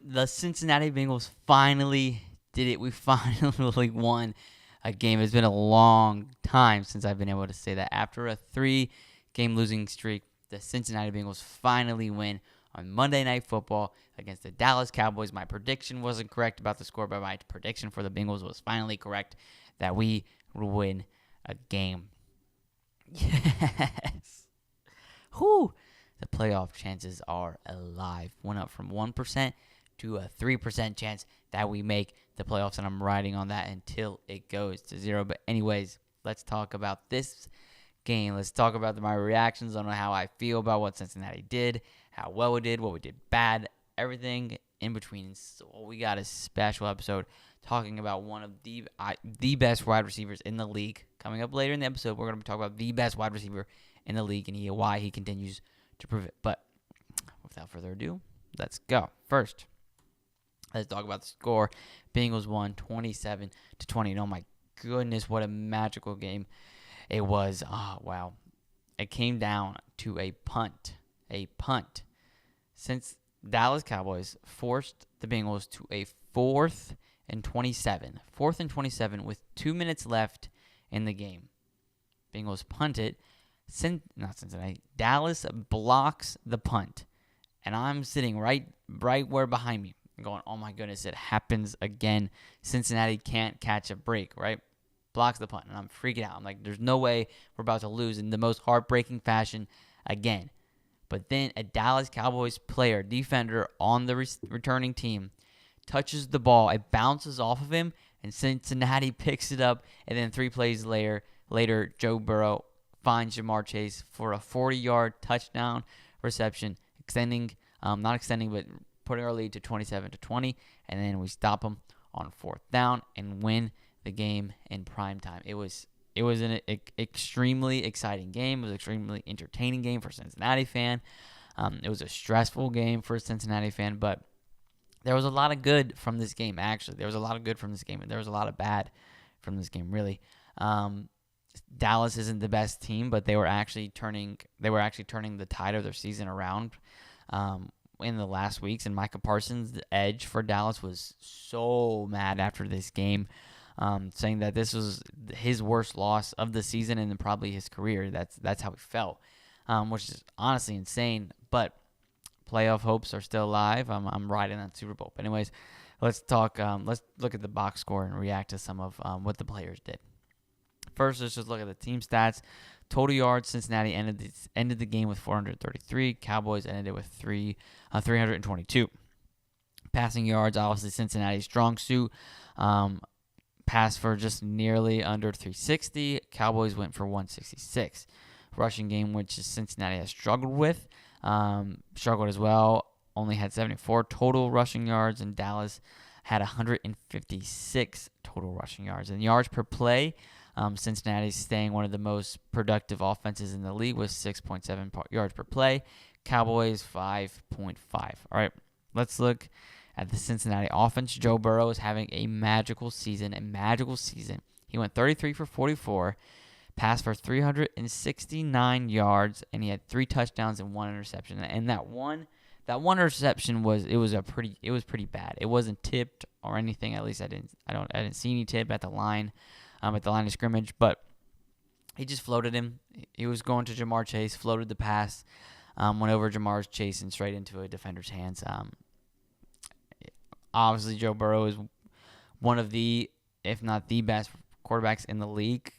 The Cincinnati Bengals finally did it. We finally won a game. It's been a long time since I've been able to say that. After a 3-game losing streak, the Cincinnati Bengals finally win on Monday Night Football against the Dallas Cowboys. My prediction wasn't correct about the score, but my prediction for the Bengals was finally correct that we would win a game. Yes. Whew. The playoff chances are alive. Went up from 1% to a 3% chance that we make the playoffs, and I'm riding on that until it goes to 0. But anyways, let's talk about this game. Let's talk about my reactions on how I feel about what Cincinnati did, how well we did, what we did bad, everything in between. So we got a special episode talking about one of the best wide receivers in the league. Coming up later in the episode, we're going to be talking about the best wide receiver in the league and why he continues to prove it. But without further ado, let's go. First, let's talk about the score. Bengals won 27-20. And oh my goodness, what a magical game it was. Oh, wow. It came down to a punt. Since Dallas Cowboys forced the Bengals to a 4th and 27. 4th and 27 with 2 minutes left in the game. Bengals punted. Not Cincinnati. Dallas blocks the punt. And I'm sitting right where behind me. Going, oh my goodness, it happens again. Cincinnati can't catch a break, right? Blocks the punt. And I'm freaking out. I'm like, there's no way we're about to lose in the most heartbreaking fashion again. But then a Dallas Cowboys player, defender on the returning team, touches the ball. It bounces off of him, and Cincinnati picks it up. And then 3 plays later, Joe Burrow finds Ja'Marr Chase for a 40-yard touchdown reception, but putting our lead to 27-20, and then we stop them on 4th down and win the game in prime time. It was an extremely exciting game. It was an extremely entertaining game for a Cincinnati fan. It was a stressful game for a Cincinnati fan, but there was a lot of good from this game, actually. There was a lot of good from this game, and there was a lot of bad from this game, really. Dallas isn't the best team, but they were actually turning the tide of their season around in the last weeks. And Micah Parsons, the edge for Dallas, was so mad after this game, saying that this was his worst loss of the season and probably his career. That's how he felt, which is honestly insane. But playoff hopes are still alive. I'm riding that Super Bowl. But anyways, let's talk. Let's look at the box score and react to some of what the players did. First, let's just look at the team stats. Total yards, Cincinnati ended the game with 433. Cowboys ended it with 322. Passing yards, obviously Cincinnati's strong suit. Passed for just nearly under 360. Cowboys went for 166. Rushing game, which Cincinnati has struggled with. Struggled as well. Only had 74 total rushing yards, and Dallas had 156 total rushing yards. And yards per play, Cincinnati's staying one of the most productive offenses in the league with 6.7 yards per play. Cowboys 5.5. All right, let's look at the Cincinnati offense. Joe Burrow is having a magical season. He went 33 for 44, passed for 369 yards, and he had 3 touchdowns and 1 interception. And that one interception was pretty bad. It wasn't tipped or anything. At least I didn't see any tip at the line of scrimmage, but he just floated him. He was going to Ja'Marr Chase, floated the pass, went over Ja'Marr Chase and straight into a defender's hands. Obviously, Joe Burrow is one of the, if not the best quarterbacks in the league.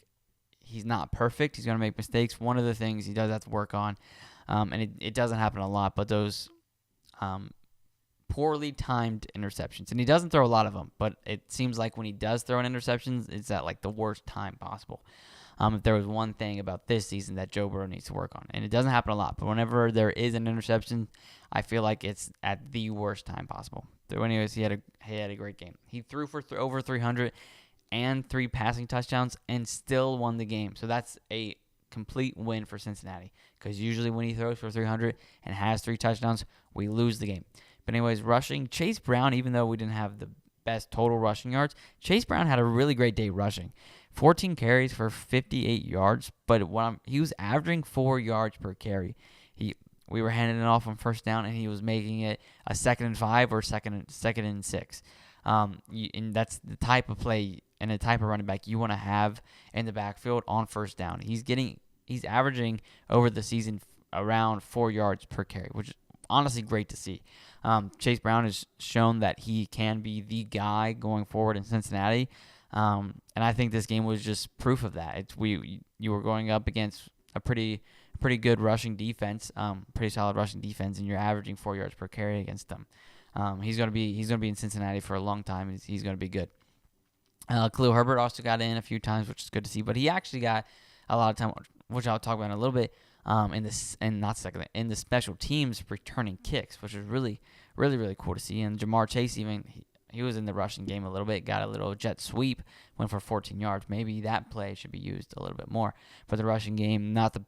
He's not perfect. He's going to make mistakes. One of the things he does have to work on, and it doesn't happen a lot, but those poorly timed interceptions. And he doesn't throw a lot of them, but it seems like when he does throw an interceptions, it's at like the worst time possible. If there was one thing about this season that Joe Burrow needs to work on, and it doesn't happen a lot, but whenever there is an interception, I feel like it's at the worst time possible. So anyways, he had a great game. He threw for over 300 and 3 passing touchdowns and still won the game. So that's a complete win for Cincinnati, because usually when he throws for 300 and has 3 touchdowns, we lose the game. But anyways, rushing, Chase Brown, even though we didn't have the best total rushing yards, Chase Brown had a really great day rushing. 14 carries for 58 yards, but he was averaging 4 yards per carry. we were handing it off on first down, and he was making it a 2nd and 5 or second and 6. And that's the type of play and the type of running back you want to have in the backfield on first down. He's averaging over the season around 4 yards per carry, which is honestly great to see. Chase Brown has shown that he can be the guy going forward in Cincinnati, and I think this game was just proof of that. You were going up against a pretty good rushing defense, pretty solid rushing defense, and you're averaging 4 yards per carry against them. He's gonna be in Cincinnati for a long time. He's gonna be good. Khalil Herbert also got in a few times, which is good to see, but he actually got a lot of time, which I'll talk about in a little bit. In the special teams returning kicks, which is really, really, really cool to see. And Jamar Chase he was in the rushing game a little bit, got a little jet sweep, went for 14 yards. Maybe that play should be used a little bit more for the rushing game. Not the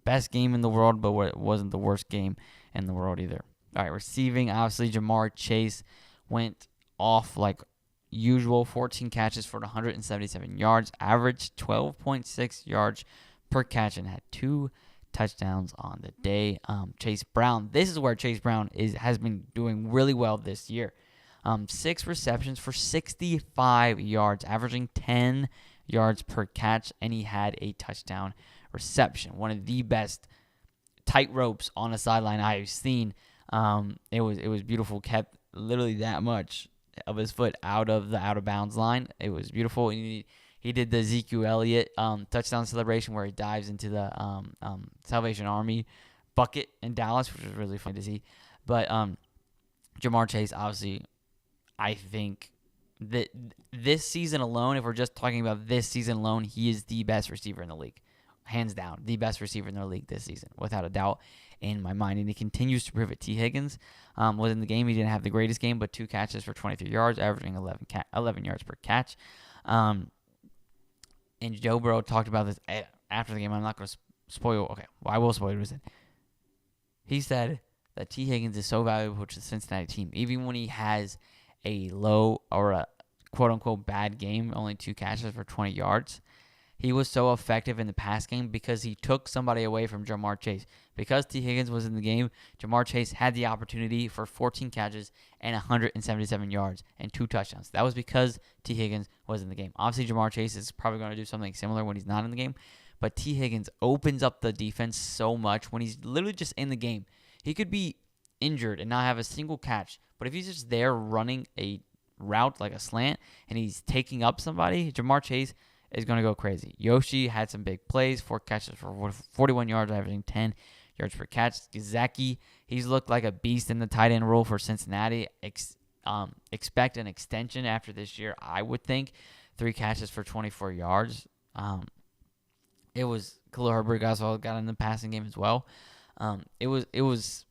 best game in the world, but it wasn't the worst game in the world either. All right, receiving, obviously Jamar Chase went off like usual, 14 catches for 177 yards, averaged 12.6 yards per catch, and had 2 touchdowns on the day. Chase Brown, this is where Chase Brown has been doing really well this year. 6 receptions for 65 yards, averaging 10 yards per catch, and he had a touchdown reception. One of the best tight ropes on a sideline I've seen. It was beautiful. Kept literally that much of his foot out of the out of bounds line. It was beautiful. He did the Ezekiel Elliott touchdown celebration where he dives into the Salvation Army bucket in Dallas, which was really fun to see. But Jamar Chase, obviously, I think that this season alone, if we're just talking about this season alone, he is the best receiver in the league. Hands down, the best receiver in the league this season, without a doubt in my mind. And he continues to prove it. T. Higgins was in the game. He didn't have the greatest game, but 2 catches for 23 yards, averaging 11 yards per catch. And Joe Burrow talked about this after the game. I'm not going to spoil. Okay, well, I will spoil it. He said that T. Higgins is so valuable to the Cincinnati team, even when he has a low or a quote-unquote bad game, only 2 catches for 20 yards. He was so effective in the pass game because he took somebody away from Jamar Chase. Because T. Higgins was in the game, Jamar Chase had the opportunity for 14 catches and 177 yards and 2 touchdowns. That was because T. Higgins was in the game. Obviously, Jamar Chase is probably going to do something similar when he's not in the game, but T. Higgins opens up the defense so much when he's literally just in the game. He could be injured and not have a single catch, but if he's just there running a route like a slant and he's taking up somebody, Jamar Chase is going to go crazy. Yoshi had some big plays, 4 catches for 41 yards, averaging 10 yards per catch. Gesicki, he's looked like a beast in the tight end role for Cincinnati. Expect an extension after this year, I would think. 3 catches for 24 yards. It was Khalil Herbert also got in the passing game as well. It was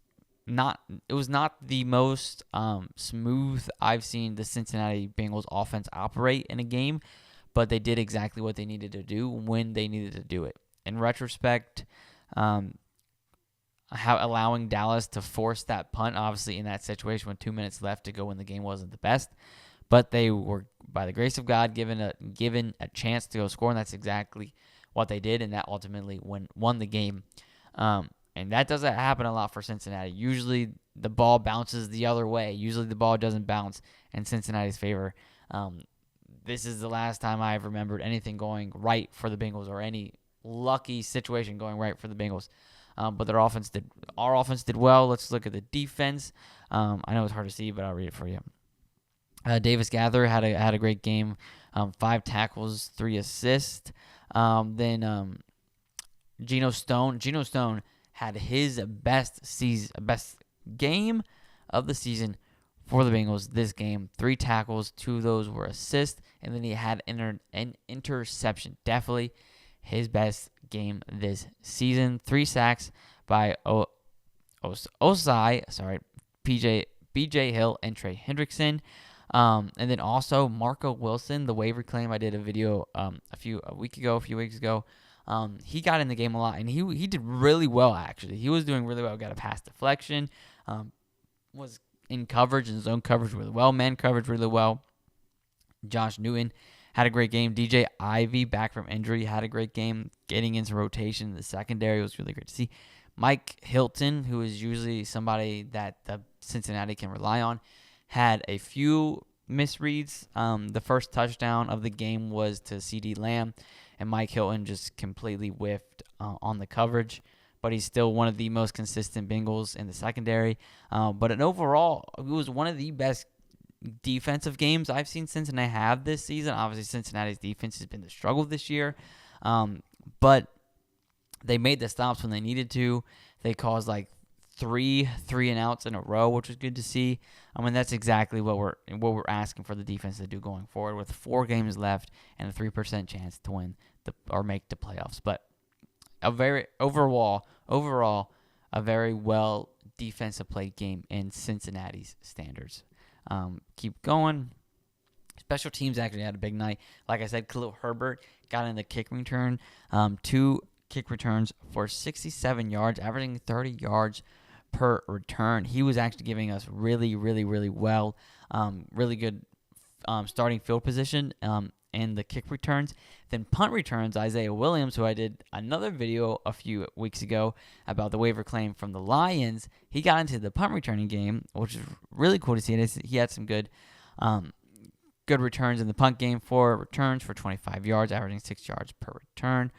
not the most smooth I've seen the Cincinnati Bengals offense operate in a game, but they did exactly what they needed to do when they needed to do it. In retrospect, allowing Dallas to force that punt, obviously in that situation with 2 minutes left to go when the game wasn't the best, but they were, by the grace of God, given a chance to go score, and that's exactly what they did, and that ultimately won the game. And that doesn't happen a lot for Cincinnati. Usually the ball bounces the other way. Usually the ball doesn't bounce in Cincinnati's favor. This is the last time I've remembered anything going right for the Bengals or any lucky situation going right for the Bengals. But our offense did well. Let's look at the defense. I know it's hard to see, but I'll read it for you. Davis Gaither had a great game. 5 tackles, 3 assists. Then Geno Stone had his best game of the season for the Bengals this game. 3 tackles, 2 of those were assists, and then he had an interception. Definitely his best game this season. 3 sacks by BJ Hill and Trey Hendrickson. And then also Marco Wilson, the waiver claim. I did a video a few weeks ago. He got in the game a lot, and he did really well, actually. He was doing really well. Got a pass deflection. Was in coverage and zone coverage really well. Man coverage really well. Josh Newton had a great game. DJ Ivy, back from injury, had a great game. Getting into rotation in the secondary was really great to see. Mike Hilton, who is usually somebody that the Cincinnati can rely on, had a few misreads. The first touchdown of the game was to CeeDee Lamb, and Mike Hilton just completely whiffed on the coverage. But he's still one of the most consistent Bengals in the secondary. But overall, it was one of the best defensive games I've seen Cincinnati have this season. Obviously, Cincinnati's defense has been the struggle this year. But they made the stops when they needed to. They caused like three and outs in a row, which was good to see. I mean, that's exactly what we're asking for the defense to do going forward, with 4 games left and a 3% chance to win or make the playoffs. But overall, a very well defensive played game in Cincinnati's standards. Keep going. Special teams actually had a big night. Like I said, Khalil Herbert got in the kick return. 2 kick returns for 67 yards, averaging 30 yards per return. He was actually giving us really, really, really well, really good starting field position in the kick returns. Then punt returns, Isaiah Williams, who I did another video a few weeks ago about the waiver claim from the Lions, he got into the punt returning game, which is really cool to see. He had some good returns in the punt game. 4 returns for 25 yards, averaging 6 yards per return.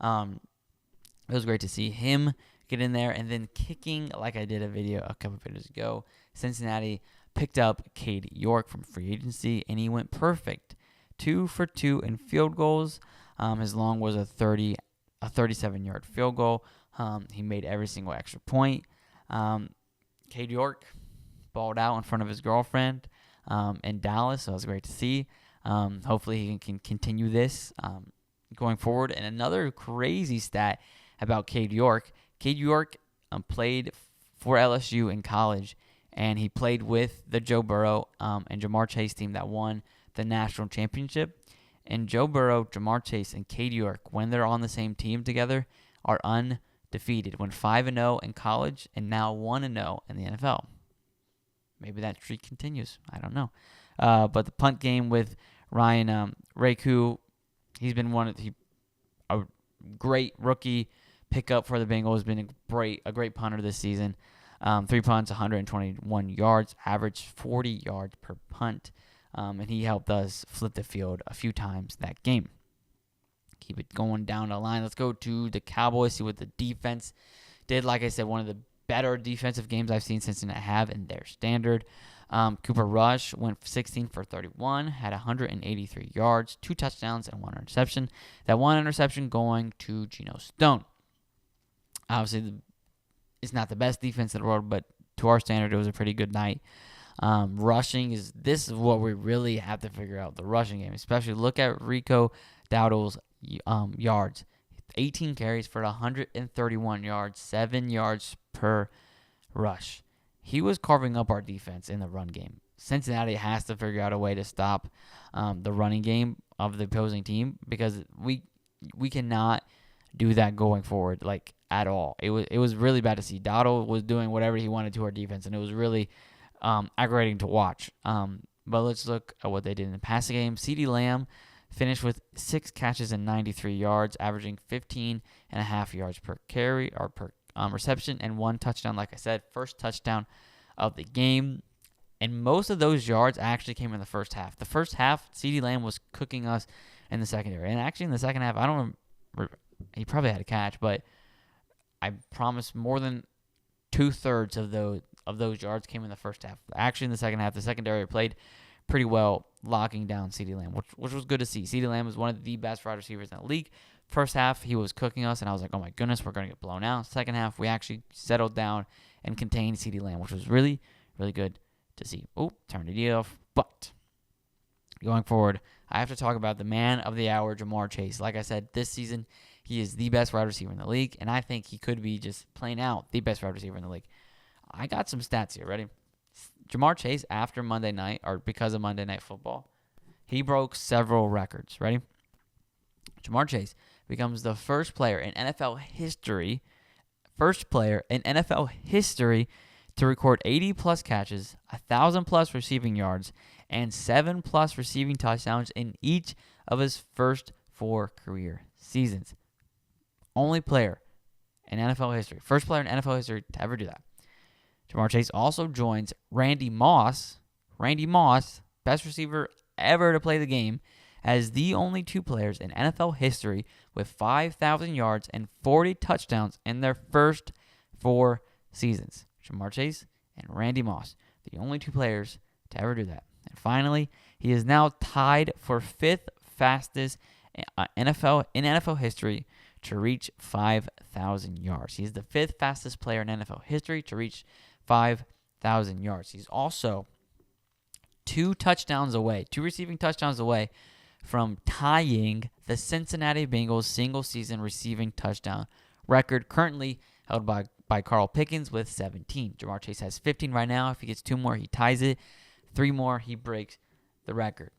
It was great to see him get in there. And then kicking, like I did a video a couple videos ago, Cincinnati picked up Cade York from free agency, and he went perfect. 2 for 2 in field goals. His long was a 37-yard field goal. He made every single extra point. Cade York balled out in front of his girlfriend in Dallas, so it was great to see. Hopefully he can continue this going forward. And another crazy stat about Cade York. Cade York played for LSU in college, and he played with the Joe Burrow and Jamar Chase team that won the national championship. And Joe Burrow, Jamar Chase, and Cade York, when they're on the same team together, are undefeated. Went 5-0 in college and now 1-0 in the NFL. Maybe that streak continues. I don't know. But the punt game with Ryan Raku, he's been a great rookie pickup for the Bengals. Been a great punter this season. 3 punts, 121 yards, averaged 40 yards per punt. And he helped us flip the field a few times that game. Keep it going down the line. Let's go to the Cowboys, see what the defense did. Like I said, one of the better defensive games I've seen Cincinnati have in their standard. Cooper Rush went 16 for 31, had 183 yards, 2 touchdowns, and 1 interception. That 1 interception going to Geno Stone. Obviously, it's not the best defense in the world, but to our standard, it was a pretty good night. Rushing this is what we really have to figure out, the rushing game. Especially look at Rico Dowdle's yards. 18 carries for 131 yards, 7 yards per rush. He was carving up our defense in the run game. Cincinnati has to figure out a way to stop the running game of the opposing team, because we cannot do that going forward, like, at all. It was really bad to see. Dowdle was doing whatever he wanted to our defense, and it was really aggravating to watch. But let's look at what they did in the passing game. CeeDee Lamb finished with 6 catches and 93 yards, averaging 15.5 yards per carry or per reception, and 1 touchdown. Like I said, first touchdown of the game. And most of those yards actually came in the first half. The first half, CeeDee Lamb was cooking us in the secondary. And actually in the second half, I don't remember, he probably had a catch, but I promise more than 2/3 of those yards came in the first half. Actually, in the second half, the secondary played pretty well, locking down CeeDee Lamb, which was good to see. CeeDee Lamb is one of the best wide receivers in the league. First half, he was cooking us, and I was like, oh my goodness, we're going to get blown out. Second half, we actually settled down and contained CeeDee Lamb, which was really, really good to see. Oh, turned it off. But going forward, I have to talk about the man of the hour, Jamar Chase. Like I said, this season, he is the best wide receiver in the league, and I think he could be just plain out the best wide receiver in the league. I got some stats here. Ready? Jamar Chase, after Monday night, or because of Monday Night Football, he broke several records. Ready? Jamar Chase becomes the first player in NFL history to record 80-plus catches, 1,000-plus receiving yards, and 7-plus receiving touchdowns in each of his first 4 career seasons. Only player in NFL history. First player in NFL history to ever do that. Jamar Chase also joins Randy Moss. Randy Moss, best receiver ever to play the game, as the only two players in NFL history with 5,000 yards and 40 touchdowns in their first 4 seasons. Jamar Chase and Randy Moss, the only two players to ever do that. And finally, he is now tied for 5th fastest in NFL history to reach 5,000 yards. He's the 5th fastest player in NFL history to reach 5,000 yards. He's also 2 receiving touchdowns away from tying the Cincinnati Bengals single-season receiving touchdown record, currently held by Carl Pickens with 17. Jamar Chase has 15 right now. If he gets 2 more, he ties it. 3 more, he breaks the record.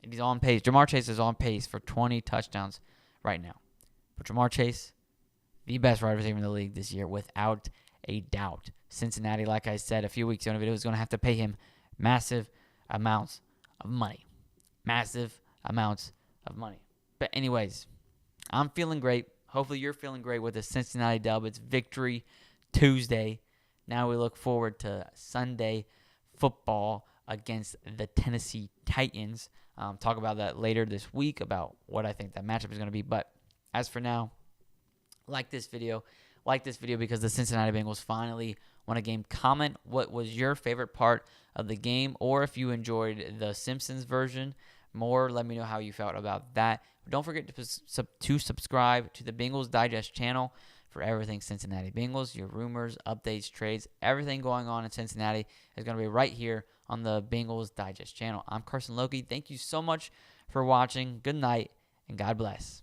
And he's on pace. Jamar Chase is on pace for 20 touchdowns right now. But Jamar Chase, the best wide receiver in the league this year, without a doubt. Cincinnati, like I said a few weeks ago in a video, is going to have to pay him massive amounts of money. Massive amounts of money. But anyways, I'm feeling great. Hopefully you're feeling great with the Cincinnati dub. It's Victory Tuesday. Now we look forward to Sunday football against the Tennessee Titans. Talk about that later this week, about what I think that matchup is going to be. But as for now, like this video because the Cincinnati Bengals finally won a game. Comment what was your favorite part of the game, or if you enjoyed the Simpsons version more, let me know how you felt about that. But don't forget to subscribe to the Bengals Digest channel for everything Cincinnati Bengals, your rumors, updates, trades, everything going on in Cincinnati is going to be right here on the Bengals Digest channel. I'm Carson Lokey. Thank you so much for watching. Good night, and God bless.